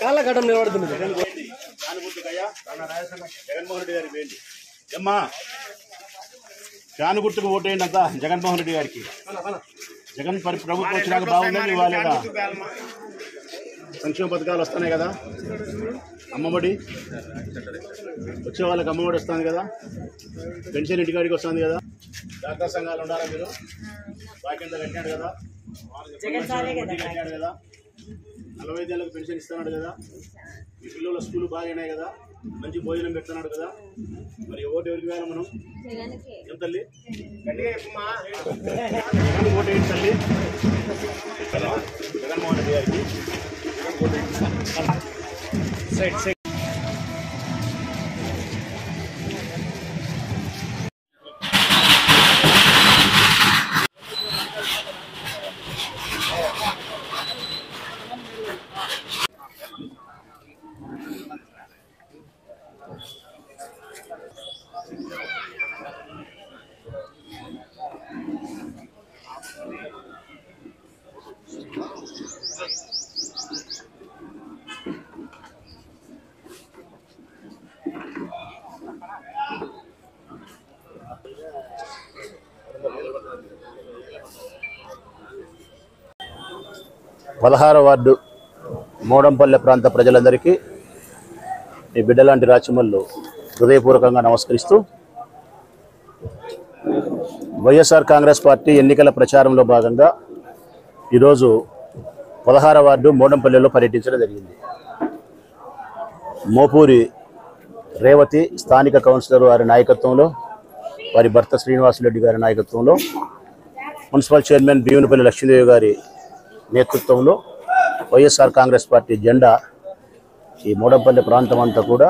కాళ్ళ నిలబడుతుంది జగన్మోహన్ రెడ్డి గారికి వేయండి అమ్మా ఫ్యాన్ గుర్తుకు ఓటేయండి అంతా జగన్మోహన్ రెడ్డి గారికి జగన్ ప్రభుత్వం వచ్చినాక బాగుందని ఇవ్వాలేదా సంక్షేమ పథకాలు వస్తున్నాయి కదా అమ్మఒడి వచ్చే వాళ్ళకి అమ్మఒడి వస్తుంది కదా పెన్షన్ ఇంటికాడికి వస్తుంది కదా డాక్రా సంఘాలు ఉండాలా మీరు బాకింత కట్టాడు కదా కట్టాడు కదా 45 ఏళ్ళకి పెన్షన్ ఇస్తున్నాడు కదా మీ పిల్లల స్కూల్ బాగానే కదా మంచి భోజనం పెడుతున్నాడు కదా మరి ఓటు ఎవరికి వేయాలి మనం ఏం తల్లి ఓటు ఏంటి తల్లి జగన్మోహన్ రెడ్డి గారికి వార్డు మోడంపల్లె ప్రాంత ప్రజలందరికీ ఈ బిడ్డలాంటి రాచమల్లు హృదయపూర్వకంగా నమస్కరిస్తూ వైఎస్ఆర్ కాంగ్రెస్ పార్టీ ఎన్నికల ప్రచారంలో భాగంగా ఈరోజు 16వ వార్డు మోడంపల్లెలో పర్యటించడం జరిగింది. మోపూరి రేవతి స్థానిక కౌన్సిలర్ వారి నాయకత్వంలో, వారి భర్త శ్రీనివాసరెడ్డి గారి నాయకత్వంలో, మున్సిపల్ చైర్మన్ భీమునిపల్లి లక్ష్మీదేవి గారి నేతృత్వంలో వైఎస్ఆర్ కాంగ్రెస్ పార్టీ జెండా ఈ మోడంపల్లి ప్రాంతం అంతా కూడా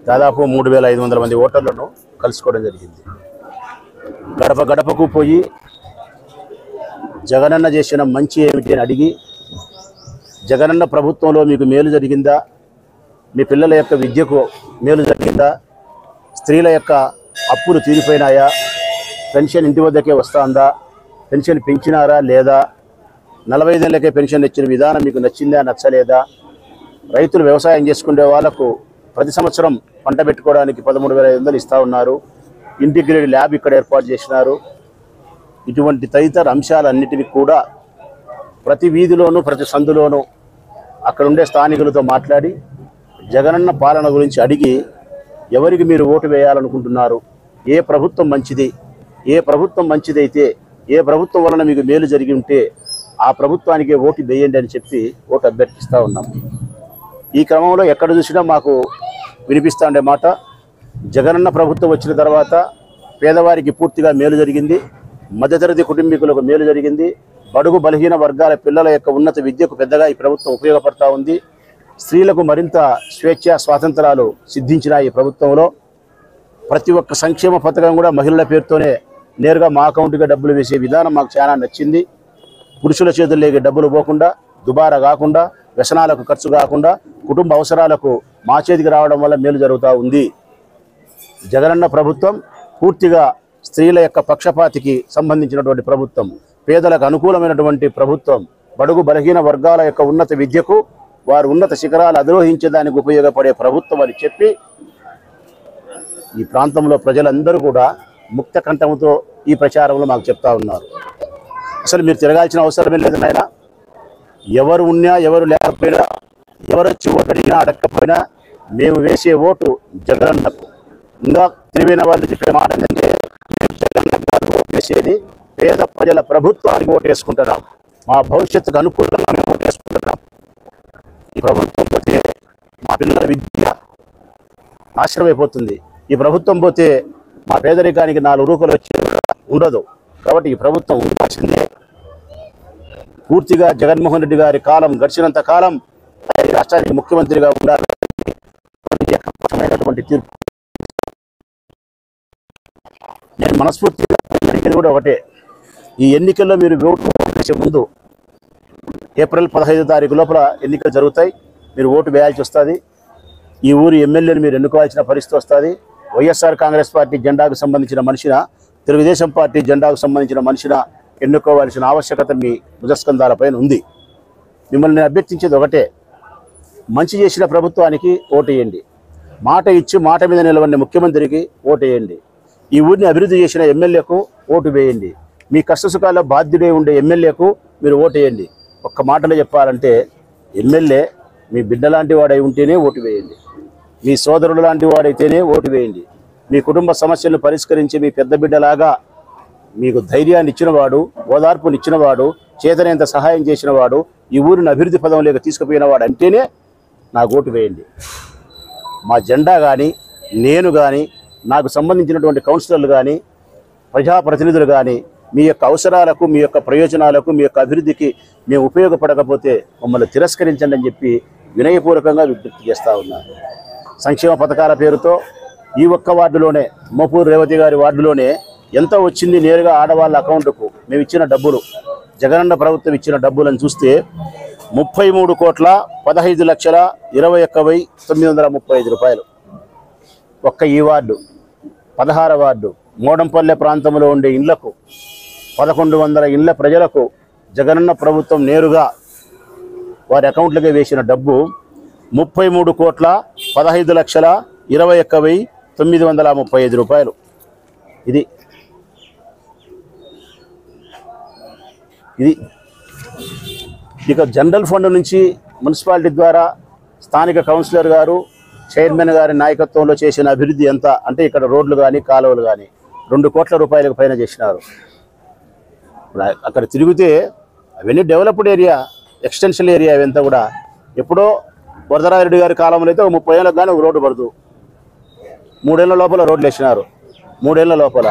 దాదాపు 3500 మంది ఓటర్లను కలుసుకోవడం జరిగింది. గడప గడపకు పోయి జగనన్న చేసిన మంచి ఏమిటి అని అడిగి, జగనన్న ప్రభుత్వంలో మీకు మేలు జరిగిందా, మీ పిల్లల యొక్క విద్యకు మేలు జరిగిందా, స్త్రీల యొక్క అప్పులు తీరిపోయినాయా, పెన్షన్ ఇంటి వద్దకే వస్తుందా, పెన్షన్ పెంచినారా లేదా, 45 ఏళ్ళకే పెన్షన్ ఇచ్చిన విధానం మీకు నచ్చిందా నచ్చలేదా, రైతులు వ్యవసాయం చేసుకునే వాళ్ళకు ప్రతి సంవత్సరం పంట పెట్టుకోవడానికి 13,500 ఇస్తూ ఉన్నారు, ఇంటిగ్రేటెడ్ ల్యాబ్ ఇక్కడ ఏర్పాటు చేసినారు. ఇటువంటి తదితర అంశాలన్నిటినీ కూడా ప్రతి వీధిలోనూ ప్రతి సందులోనూ అక్కడ ఉండే స్థానికులతో మాట్లాడి జగనన్న పాలన గురించి అడిగి ఎవరికి మీరు ఓటు వేయాలనుకుంటున్నారు, ఏ ప్రభుత్వం మంచిది, ఏ ప్రభుత్వం మంచిదైతే, ఏ ప్రభుత్వం వలన మీకు మేలు జరిగి ఉంటే ఆ ప్రభుత్వానికే ఓటు వేయండి అని చెప్పి ఓటు అభ్యర్థిస్తూ ఉన్నాం. ఈ క్రమంలో ఎక్కడ చూసినా మాకు వినిపిస్తూ ఉండే మాట, జగనన్న ప్రభుత్వం వచ్చిన తర్వాత పేదవారికి పూర్తిగా మేలు జరిగింది, మధ్యతరగతి కుటుంబీకులకు మేలు జరిగింది, బడుగు బలహీన వర్గాల పిల్లల యొక్క ఉన్నత విద్యకు పెద్దగా ఈ ప్రభుత్వం ఉపయోగపడతా ఉంది, స్త్రీలకు మరింత స్వేచ్ఛ స్వాతంత్రాలు సిద్ధించిన ఈ ప్రభుత్వంలో ప్రతి ఒక్క సంక్షేమ పథకం కూడా మహిళల పేరుతోనే నేరుగా మా అకౌంట్గా డబ్బులు వేసే విధానం మాకు చాలా నచ్చింది. పురుషుల చేతుల్లోకి డబ్బులు పోకుండా, దుబారా కాకుండా, వ్యసనాలకు ఖర్చు కాకుండా కుటుంబ అవసరాలకు మా చేతికి రావడం వల్ల మేలు జరుగుతూ ఉంది. జగనన్న ప్రభుత్వం పూర్తిగా స్త్రీల యొక్క పక్షపాతికి సంబంధించినటువంటి ప్రభుత్వం, పేదలకు అనుకూలమైనటువంటి ప్రభుత్వం, బడుగు బలహీన వర్గాల యొక్క ఉన్నత విద్యకు వారు ఉన్నత శిఖరాలు అధిరోహించడానికి ఉపయోగపడే ప్రభుత్వం అని చెప్పి ఈ ప్రాంతంలో ప్రజలందరూ కూడా ముక్త కంఠంతో ఈ ప్రచారంలో మాకు చెప్తా ఉన్నారు. అసలు మీరు తిరగాల్సిన అవసరమే లేదు నాయన, ఎవరు ఉన్నా ఎవరు లేకపోయినా, ఎవరు వచ్చి ఓటు అడిగినా అడగకపోయినా మేము వేసే ఓటు జగనన్నకు. ఇంకా తెలివైన వాళ్ళు చెప్పే మాట ఏంటంటే జగనన్న ఓటు వేసేది పేద ప్రజల ప్రభుత్వానికి ఓటు వేసుకుంటున్నాం, మా భవిష్యత్తుకు అనుకూలంగా మేము ఓటు వేసుకుంటున్నాం. ఈ ప్రభుత్వం పోతే మా పిల్లల విద్య నాశనం అయిపోతుంది, ఈ ప్రభుత్వం పోతే మా పేదరికానికి 4 రూపాయలు వచ్చి ఉండదు. కాబట్టి ఈ ప్రభుత్వం ఉండాల్సిందే. పూర్తిగా జగన్మోహన్ రెడ్డి గారి కాలం గడిచినంత కాలం ఈ రాష్ట్రానికి ముఖ్యమంత్రిగా ఉండాలనేటువంటి తీర్పు నేను మనస్ఫూర్తిగా కూడా ఒకటే, ఈ ఎన్నికల్లో మీరు ఓటు వేసే ముందు ఏప్రిల్ 15వ తారీఖు లోపల ఎన్నికలు జరుగుతాయి, మీరు ఓటు వేయాల్సి వస్తుంది. ఈ ఊరి ఎమ్మెల్యేని మీరు ఎన్నుకోవాల్సిన పరిస్థితి వస్తుంది. వైఎస్ఆర్ కాంగ్రెస్ పార్టీ జెండాకు సంబంధించిన మనిషిన తెలుగుదేశం పార్టీ జెండాకు సంబంధించిన మనిషిన ఎన్నుకోవాల్సిన ఆవశ్యకత మీ భుజస్కంధాలపైన ఉంది. మిమ్మల్ని నేను అభ్యర్థించేది ఒకటే, మంచి చేసిన ప్రభుత్వానికి ఓటేయండి. మాట ఇచ్చి మాట మీద నిలబడిన ముఖ్యమంత్రికి ఓటేయండి. ఈ ఊరిని అభివృద్ధి చేసిన ఎమ్మెల్యేకు ఓటు వేయండి. మీ కష్టసుఖాల్లో బాధ్యుడే ఉండే ఎమ్మెల్యేకు మీరు ఓటేయండి. ఒక్క మాటలో చెప్పాలంటే ఎమ్మెల్యే మీ బిడ్డ లాంటి వాడై ఉంటేనే ఓటు వేయండి. మీ సోదరుడు లాంటి వాడైతేనే ఓటు వేయండి. మీ కుటుంబ సమస్యలను పరిష్కరించి మీ పెద్ద బిడ్డలాగా మీకు ధైర్యాన్ని ఇచ్చినవాడు, ఓదార్పునిచ్చినవాడు, చేతనేంత సహాయం చేసినవాడు, ఈ ఊరిని అభివృద్ధి పదంలోకి తీసుకుపోయినవాడు అంటేనే నాకు ఓటు వేయండి. మా జెండా కానీ, నేను కానీ, నాకు సంబంధించినటువంటి కౌన్సిలర్లు కానీ, ప్రజాప్రతినిధులు కానీ మీ యొక్క అవసరాలకు, మీ యొక్క ప్రయోజనాలకు, మీ యొక్క అభివృద్ధికి మేము ఉపయోగపడకపోతే మమ్మల్ని తిరస్కరించండి అని చెప్పి వినయపూర్వకంగా విజ్ఞప్తి చేస్తూ ఉన్నాను. సంక్షేమ పథకాల పేరుతో ఈ ఒక్క వార్డులోనే, మోపూరు రేవతి గారి వార్డులోనే ఎంత వచ్చింది నేరుగా ఆడవాళ్ళ అకౌంట్కు మేము ఇచ్చిన డబ్బులు, జగనన్న ప్రభుత్వం ఇచ్చిన డబ్బులను చూస్తే 33,15,21,935 రూపాయలు. ఒక్క ఈ వార్డు 16 వార్డు మోడంపల్లె ప్రాంతంలో ఉండే ఇళ్లకు 1100 ఇళ్ల ప్రజలకు జగనన్న ప్రభుత్వం నేరుగా వారి అకౌంట్లకే వేసిన డబ్బు 33,15,21,935 రూపాయలు. ఇది ఇక జనరల్ ఫండ్ నుంచి మున్సిపాలిటీ ద్వారా స్థానిక కౌన్సిలర్ గారు, చైర్మన్ గారి నాయకత్వంలో చేసిన అభివృద్ధి ఎంత అంటే ఇక్కడ రోడ్లు కానీ, కాలువలు కానీ 2 కోట్ల రూపాయలకు పైన చేసినారు. అక్కడ తిరిగితే అవన్నీ డెవలప్డ్ ఏరియా, ఎక్స్టెన్షన్ ఏరియా. ఇవంతా కూడా ఎప్పుడో వరదరాజరెడ్డి గారి కాలంలో అయితే 30 ఏళ్ళకు కానీ ఒక రోడ్డు పడదు. 3 ఏళ్ల లోపల రోడ్లు వేసినారు. 3 ఏళ్ల లోపల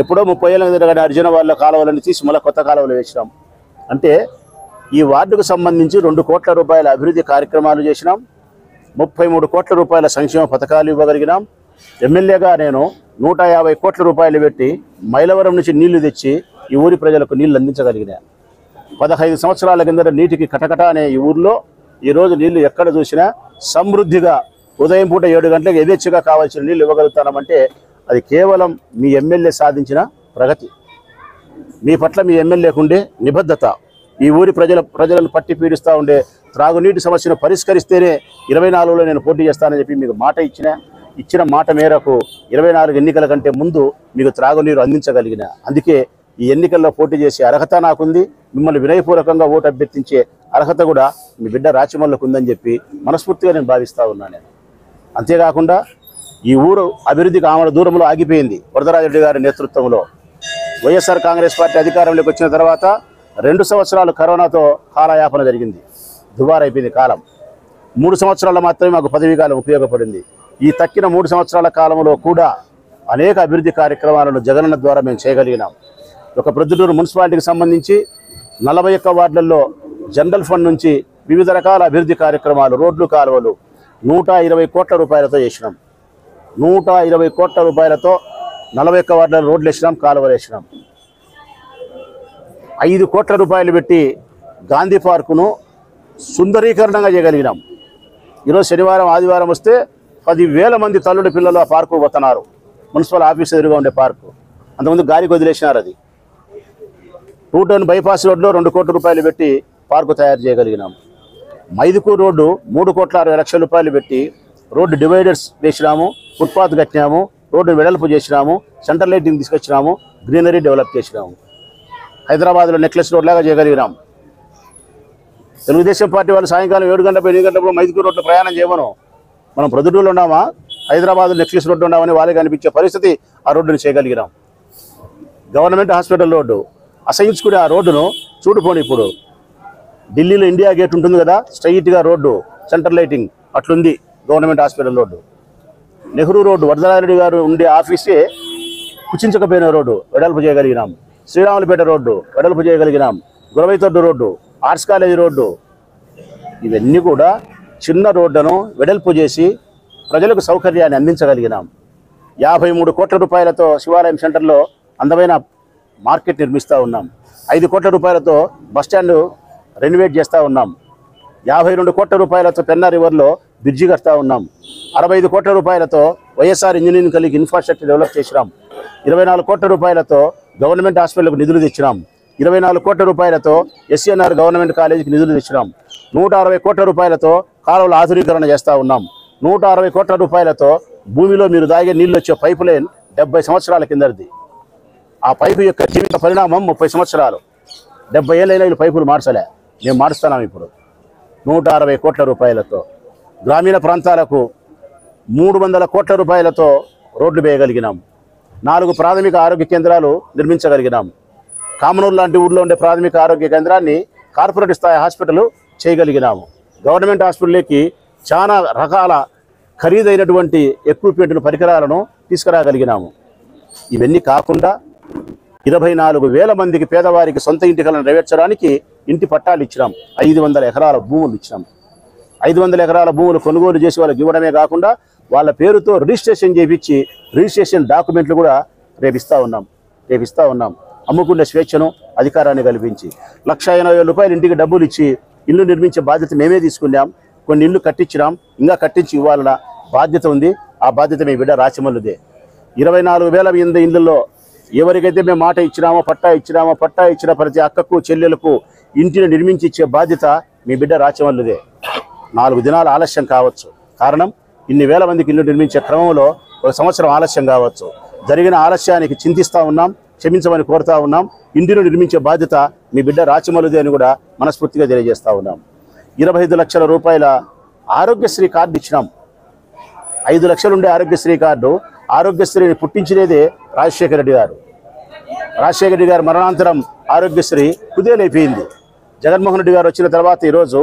ఎప్పుడో 30 ఏళ్ళ కింద కానీ అర్జున వాళ్ళ కాలువలన్నీ తీసి మళ్ళీ కొత్త కాలువలు వేసినాం. అంటే ఈ వార్డుకు సంబంధించి 2 కోట్ల రూపాయల అభివృద్ధి కార్యక్రమాలు చేసినాం. 33 కోట్ల రూపాయల సంక్షేమ పథకాలు ఇవ్వగలిగినాం. ఎమ్మెల్యేగా నేను 150 కోట్ల రూపాయలు పెట్టి మైలవరం నుంచి నీళ్లు తెచ్చి ఈ ఊరి ప్రజలకు నీళ్లు అందించగలిగినా. 15 సంవత్సరాల కింద నీటికి కటకట అనే ఈ ఊర్లో ఈరోజు నీళ్లు ఎక్కడ చూసినా సమృద్ధిగా ఉదయం పూట 7 గంటలకు యథేచ్ఛగా కావాల్సిన నీళ్లు ఇవ్వగలుగుతామంటే అది కేవలం మీ ఎమ్మెల్యే సాధించిన ప్రగతి. మీ పట్ల మీ ఎమ్మెల్యేకు ఉండే నిబద్ధత, ఈ ఊరి ప్రజలను పట్టి పీడిస్తూ ఉండే త్రాగునీటి సమస్యను పరిష్కరిస్తేనే 24లో నేను పోటీ చేస్తానని చెప్పి మీకు మాట ఇచ్చిన మాట మేరకు 24 ఎన్నికల కంటే ముందు మీకు త్రాగునీరు అందించగలిగిన. అందుకే ఈ ఎన్నికల్లో పోటీ చేసే అర్హత నాకుంది. మిమ్మల్ని వినయపూర్వకంగా ఓటు అభ్యర్థించే అర్హత కూడా మీ బిడ్డ రాచమల్లకు ఉందని చెప్పి మనస్ఫూర్తిగా నేను భావిస్తూ ఉన్నాను. నేను అంతేకాకుండా ఈ ఊరు అభివృద్ధికి ఆమె దూరంలో ఆగిపోయింది. వరదరాజరెడ్డి గారి నేతృత్వంలో వైఎస్ఆర్ కాంగ్రెస్ పార్టీ అధికారంలోకి వచ్చిన తర్వాత 2 సంవత్సరాలు కరోనాతో కాలయాపన జరిగింది. దుబారైపోయింది కాలం. 3 సంవత్సరాలు మాత్రమే మాకు పదవీ కాలం ఉపయోగపడింది. ఈ తక్కిన 3 సంవత్సరాల కాలంలో కూడా అనేక అభివృద్ధి కార్యక్రమాలను జగనన్న ద్వారా మేము చేయగలిగినాం. ఒక ప్రొద్దుటూరు మున్సిపాలిటీకి సంబంధించి 41 వార్డులలో జనరల్ ఫండ్ నుంచి వివిధ రకాల అభివృద్ధి కార్యక్రమాలు, రోడ్లు, కాలువలు 120 కోట్ల రూపాయలతో చేసినాం. 120 కోట్ల రూపాయలతో 41 వార్డుల రోడ్లు వేసినాం, కాలువలు వేసినాం. 5 కోట్ల రూపాయలు పెట్టి గాంధీ పార్కును సుందరీకరణంగా చేయగలిగినాం. ఈరోజు శనివారం, ఆదివారం వస్తే 10,000 మంది తల్లుడు పిల్లలు ఆ పార్కు పోతున్నారు. మున్సిపల్ ఆఫీస్ ఎదురుగా ఉండే పార్కు. అంతకుముందు గాలికి వదిలేసినారు. అది 2 టౌన్ బైపాస్ రోడ్లో 2 కోట్ల రూపాయలు పెట్టి పార్కు తయారు చేయగలిగినాం. మైదుకూరు రోడ్డు 3,60,00,000 రూపాయలు పెట్టి రోడ్డు డివైడర్స్ వేసినాము, ఫుట్పాత్ కట్టినాము, రోడ్డు వెడల్పు చేసినాము, సెంటర్ లైటింగ్ తీసుకొచ్చినాము, గ్రీనరీ డెవలప్ చేసినాము. హైదరాబాద్లో నెక్లెస్ రోడ్ లాగా చేయగలిగినాం. తెలుగుదేశం పార్టీ వాళ్ళు సాయంకాలం 7 గంటల 8 గంటలప్పుడు మైదుకూరు రోడ్లో ప్రయాణం చేయమను. మనం ప్రొద్దుటూరులో ఉన్నామా, హైదరాబాద్ నెక్లెస్ రోడ్డు ఉన్నామని వాళ్ళకి అనిపించే పరిస్థితి ఆ రోడ్డును చేయగలిగినాం. గవర్నమెంట్ హాస్పిటల్ రోడ్డు అసహించుకునే ఆ రోడ్డును చూడుకోండి. ఇప్పుడు ఢిల్లీలో ఇండియా గేట్ ఉంటుంది కదా, స్ట్రైట్గా రోడ్డు, సెంటర్ లైటింగ్ అట్లుంది government hospital road. Nehru road, Varadaraja Reddy గారు ఉండే ఆఫీసే కుచించకపోయిన రోడ్డు వెడల్పు చేయగలిగినాం. శ్రీరాములపేట రోడ్డు వెడల్పు చేయగలిగినాం. గురవైతొడ్డు రోడ్డు, ఆర్ట్స్ కాలేజీ రోడ్డు, ఇవన్నీ కూడా చిన్న రోడ్డును వెడల్పు చేసి ప్రజలకు సౌకర్యాన్ని అందించగలిగినాం. 53 కోట్ల రూపాయలతో శివాలయం సెంటర్లో అందమైన మార్కెట్ నిర్మిస్తూ ఉన్నాం. 5 కోట్ల రూపాయలతో బస్టాండ్ రెనోవేట్ చేస్తూ ఉన్నాం. 52 కోట్ల రూపాయలతో పెన్నా రివర్లో బ్రిడ్జి కడతా ఉన్నాం. 65 కోట్ల రూపాయలతో వైఎస్ఆర్ ఇంజనీరింగ్ కలిగి ఇన్ఫ్రాస్ట్రక్చర్ డెవలప్ చేసినాం. 24 కోట్ల రూపాయలతో గవర్నమెంట్ హాస్పిటల్కు నిధులు తెచ్చినాం. 24 కోట్ల రూపాయలతో ఎస్ఎన్ఆర్ గవర్నమెంట్ కాలేజీకి నిధులు తెచ్చినాం. 160 కోట్ల రూపాయలతో కాలువల ఆధునీకరణ చేస్తూ ఉన్నాం. 160 కోట్ల రూపాయలతో భూమిలో మీరు దాగే నీళ్ళు వచ్చే పైపు లైన్ 70 సంవత్సరాల కిందది. ఆ పైపు యొక్క జీవిత పరిణామం 30 సంవత్సరాలు. 70 ఏళ్ళైనా వీళ్ళు పైపులు మార్చలే, మేము మారుస్తున్నాం ఇప్పుడు. 160 కోట్ల రూపాయలతో గ్రామీణ ప్రాంతాలకు 300 కోట్ల రూపాయలతో రోడ్లు వేయగలిగినాం. 4 ప్రాథమిక ఆరోగ్య కేంద్రాలు నిర్మించగలిగినాం. కామనూరు లాంటి ఊళ్ళో ఉండే ప్రాథమిక ఆరోగ్య కేంద్రాన్ని కార్పొరేట్ స్థాయి హాస్పిటల్ చేయగలిగినాము. గవర్నమెంట్ హాస్పిటల్కి చాలా రకాల ఖరీదైనటువంటి ఎక్విప్మెంట్ను పరికరాలను తీసుకురాగలిగినాము. ఇవన్నీ కాకుండా 24,000 మందికి పేదవారికి సొంత ఇంటి కలను నెరవేర్చడానికి ఇంటి పట్టాలు ఇచ్చినాం. 500 ఎకరాల భూములు ఇచ్చినాం. 500 ఎకరాల భూములు కొనుగోలు చేసి వాళ్ళకి ఇవ్వడమే కాకుండా వాళ్ళ పేరుతో రిజిస్ట్రేషన్ చేయించి రిజిస్ట్రేషన్ డాక్యుమెంట్లు కూడా రేపిస్తూ ఉన్నాం. అమ్ముకునే స్వేచ్ఛను అధికారాన్ని కల్పించి 1,80,000 రూపాయలు ఇంటికి డబ్బులు ఇచ్చి ఇల్లు నిర్మించే బాధ్యత మేమే తీసుకున్నాం. కొన్ని ఇల్లు కట్టించినాం, ఇంకా కట్టించి ఇవ్వాలన్న బాధ్యత ఉంది. ఆ బాధ్యత మీ బిడ్డ రాచమల్లుదే. 24,000 ఇళ్ళల్లో ఎవరికైతే మేము మాట ఇచ్చినామో పట్టా ఇచ్చిన ప్రతి అక్కకు చెల్లెలకు ఇంటిని నిర్మించి ఇచ్చే బాధ్యత మీ బిడ్డ రాచమల్లుదే. 4 దినాలు ఆలస్యం కావచ్చు, కారణం ఇన్ని వేల మందికి ఇల్లు నిర్మించే క్రమంలో 1 సంవత్సరం ఆలస్యం కావచ్చు. జరిగిన ఆలస్యానికి చింతిస్తూ ఉన్నాం, క్షమించమని కోరుతా ఉన్నాం. ఇంటిని నిర్మించే బాధ్యత మీ బిడ్డ రాచమల్లుదే అని కూడా మనస్ఫూర్తిగా తెలియజేస్తూ ఉన్నాం. 25 లక్షల రూపాయల ఆరోగ్యశ్రీ కార్డు ఇచ్చినాం. 5 లక్షలు ఉండే ఆరోగ్యశ్రీ కార్డు, ఆరోగ్యశ్రీని పుట్టించినదే రాజశేఖర రెడ్డి గారు. రాజశేఖర రెడ్డి గారు మరణాంతరం ఆరోగ్యశ్రీ కుదేలైపోయింది. జగన్మోహన్ రెడ్డి గారు వచ్చిన తర్వాత ఈరోజు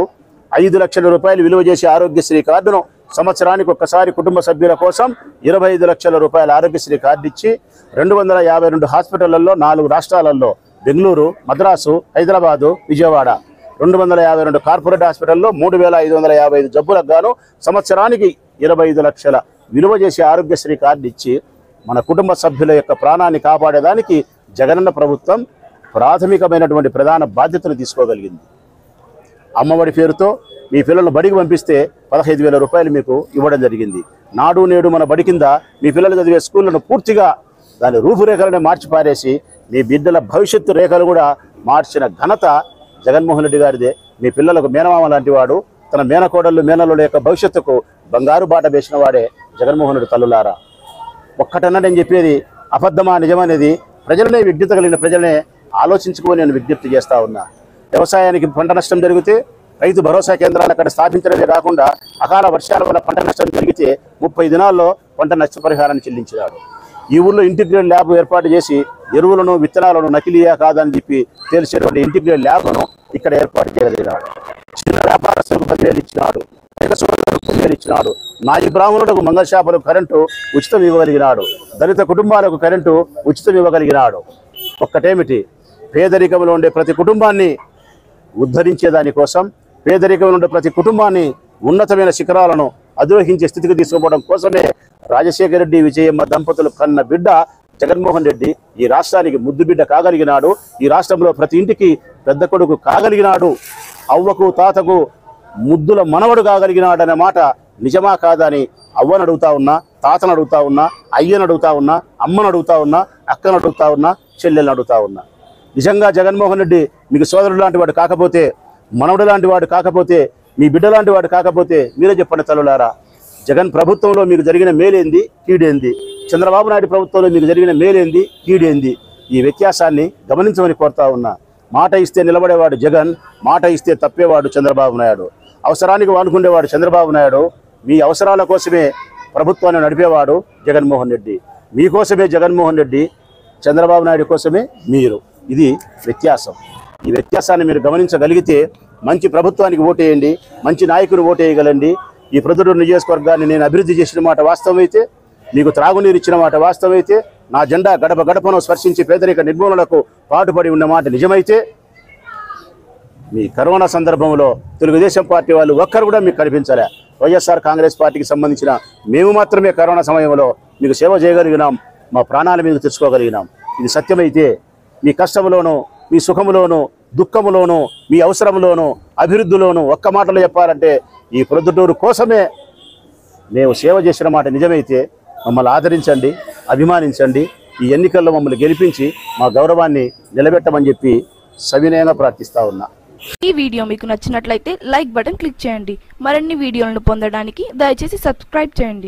5 లక్షల రూపాయలు విలువ చేసే ఆరోగ్యశ్రీ కార్డును సంవత్సరానికి ఒక్కసారి కుటుంబ సభ్యుల కోసం 25 లక్షల రూపాయల ఆరోగ్యశ్రీ కార్డు ఇచ్చి 252 హాస్పిటళ్లలో 4 రాష్ట్రాలలో బెంగళూరు, మద్రాసు, హైదరాబాదు, విజయవాడ 252 కార్పొరేట్ హాస్పిటల్లో 3,555 జబ్బులకు గాను సంవత్సరానికి 25 లక్షల విలువ చేసే ఆరోగ్యశ్రీ కార్డు ఇచ్చి మన కుటుంబ సభ్యుల యొక్క ప్రాణాన్ని కాపాడేదానికి జగనన్న ప్రభుత్వం ప్రాథమికమైనటువంటి ప్రధాన బాధ్యతను తీసుకోగలిగింది. అమ్మఒడి పేరుతో మీ పిల్లలను బడికి పంపిస్తే 15,000 రూపాయలు మీకు ఇవ్వడం జరిగింది. నాడు నేడు మన బడి కింద మీ పిల్లలు చదివే స్కూళ్లను పూర్తిగా దాని రూపురేఖలను మార్చి పారేసి మీ బిడ్డల భవిష్యత్తు రేఖలు కూడా మార్చిన ఘనత జగన్మోహన్ రెడ్డి గారిదే. మీ పిల్లలకు మేనమామ లాంటి వాడు, తన మేనకోడళ్ళు మేనల్లుల యొక్క భవిష్యత్తుకు బంగారు బాట వేసిన వాడే జగన్మోహన్ రెడ్డి తల్లులారా. ఒక్కటన్నా నేను చెప్పేది అబద్ధమా నిజమనేది ప్రజలనే, విజ్ఞత కలిగిన ప్రజలనే ఆలోచించుకొని నేను విజ్ఞప్తి చేస్తూ ఉన్నా. వ్యవసాయానికి పంట నష్టం జరిగితే రైతు భరోసా కేంద్రాలు అక్కడ స్థాపించడమే కాకుండా అకాల వర్షాల వల్ల పంట నష్టం జరిగితే 30 దినాల్లో పంట నష్టపరిహారాన్ని చెల్లించినాడు. ఈ ఊళ్ళో ఇంటిగ్రేటెడ్ ల్యాబ్ ఏర్పాటు చేసి ఎరువులను విత్తనాలను నకిలీయా కాదని చెప్పి తెలిసేటువంటి ఇంటిగ్రేటెడ్ ల్యాబ్ను ఇక్కడ ఏర్పాటు చేయగలిగినాడు. చిన్న వ్యాపారస్తులకు 10,000 ఇచ్చినాడు. ఏకసోదరులకు 10,000 ఇచ్చినాడు. నాయి బ్రాహ్మణులకు మంగళ షాపులకు కరెంటు ఉచితం ఇవ్వగలిగినాడు. దళిత కుటుంబాలకు కరెంటు ఉచితం ఇవ్వగలిగినాడు. ఒక్కటేమిటి, పేదరికంలో ఉండే ప్రతి కుటుంబాన్ని ఉద్ధరించేదానికోసం, పేదరికంలో ఉండే ప్రతి కుటుంబాన్ని ఉన్నతమైన శిఖరాలను అధిరోహించే స్థితికి తీసుకుపోవడం కోసమే రాజశేఖర రెడ్డి, విజయమ్మ దంపతులు కన్న బిడ్డ జగన్మోహన్ రెడ్డి ఈ రాష్ట్రానికి ముద్దు బిడ్డ కాగలిగినాడు. ఈ రాష్ట్రంలో ప్రతి ఇంటికి పెద్ద కొడుకు కాగలిగినాడు. అవ్వకు తాతకు ముద్దుల మనవడు కాగలిగినాడు అనే మాట నిజమా కాదని అవ్వను అడుగుతా ఉన్నా, తాతను అడుగుతా ఉన్నా, అయ్యను అడుగుతా ఉన్నా, అమ్మను అడుగుతా ఉన్నా, అక్కను అడుగుతా ఉన్నా, చెల్లెలను అడుగుతా ఉన్నా. నిజంగా జగన్మోహన్ రెడ్డి మీకు సోదరుడు లాంటి వాడు కాకపోతే, మనవడు లాంటి వాడు కాకపోతే, మీ బిడ్డ లాంటి వాడు కాకపోతే మీరే చెప్పండి తల్లులారా. జగన్ ప్రభుత్వంలో మీకు జరిగిన మేలేంది, కీడేంది? చంద్రబాబు నాయుడు ప్రభుత్వంలో మీకు జరిగిన మేలేంది, కీడేంది? ఈ వ్యత్యాసాన్ని గమనించమని కోరుతా ఉన్నా. మాట ఇస్తే నిలబడేవాడు జగన్, మాట ఇస్తే తప్పేవాడు చంద్రబాబు నాయుడు. అవసరానికి వాడుకునేవాడు చంద్రబాబు నాయుడు, మీ అవసరాల కోసమే ప్రభుత్వాన్ని నడిపేవాడు జగన్మోహన్ రెడ్డి. మీకోసమే జగన్మోహన్ రెడ్డి, చంద్రబాబు నాయుడు కోసమే మీరు. ఇది వ్యత్యాసం. ఈ వ్యత్యాసాన్ని మీరు గమనించగలిగితే మంచి ప్రభుత్వానికి ఓటేయండి, మంచి నాయకులు ఓటేయగలండి. ఈ ప్రొద్దుటూరు నియోజకవర్గాన్ని నేను అభివృద్ధి చేసిన మాట వాస్తవమైతే, మీకు త్రాగునీరు ఇచ్చిన మాట వాస్తవమైతే, నా జెండా గడప గడపను స్పర్శించి పేదరిక నిర్మూలనకు పాటుపడి ఉన్న మాట నిజమైతే, మీ కరోనా సందర్భంలో తెలుగుదేశం పార్టీ వాళ్ళు ఒక్కరు కూడా మీకు కనిపించలే. వైఎస్ఆర్ కాంగ్రెస్ పార్టీకి సంబంధించిన మేము మాత్రమే కరోనా సమయంలో మీకు సేవ చేయగలిగినాం, మా ప్రాణాల మీద తెచ్చుకోగలిగినాం. ఇది సత్యమైతే మీ కష్టంలోనూ, మీ సుఖంలోనూ, దుఃఖంలోనూ, మీ అవసరంలోనూ, అభివృద్ధిలోనూ ఒక్క మాటలో చెప్పాలంటే ఈ ప్రొద్దుటూరు కోసమే మేము సేవ చేసిన మాట నిజమైతే మమ్మల్ని ఆదరించండి, అభిమానించండి, ఈ ఎన్నికల్లో మమ్మల్ని గెలిపించి మా గౌరవాన్ని నిలబెట్టమని చెప్పి సవినయంగా ప్రార్థిస్తా ఉన్నా. ఈ వీడియో మీకు నచ్చినట్లయితే లైక్ బటన్ క్లిక్ చేయండి. మరిన్ని వీడియోలను పొందడానికి దయచేసి సబ్స్క్రైబ్ చేయండి.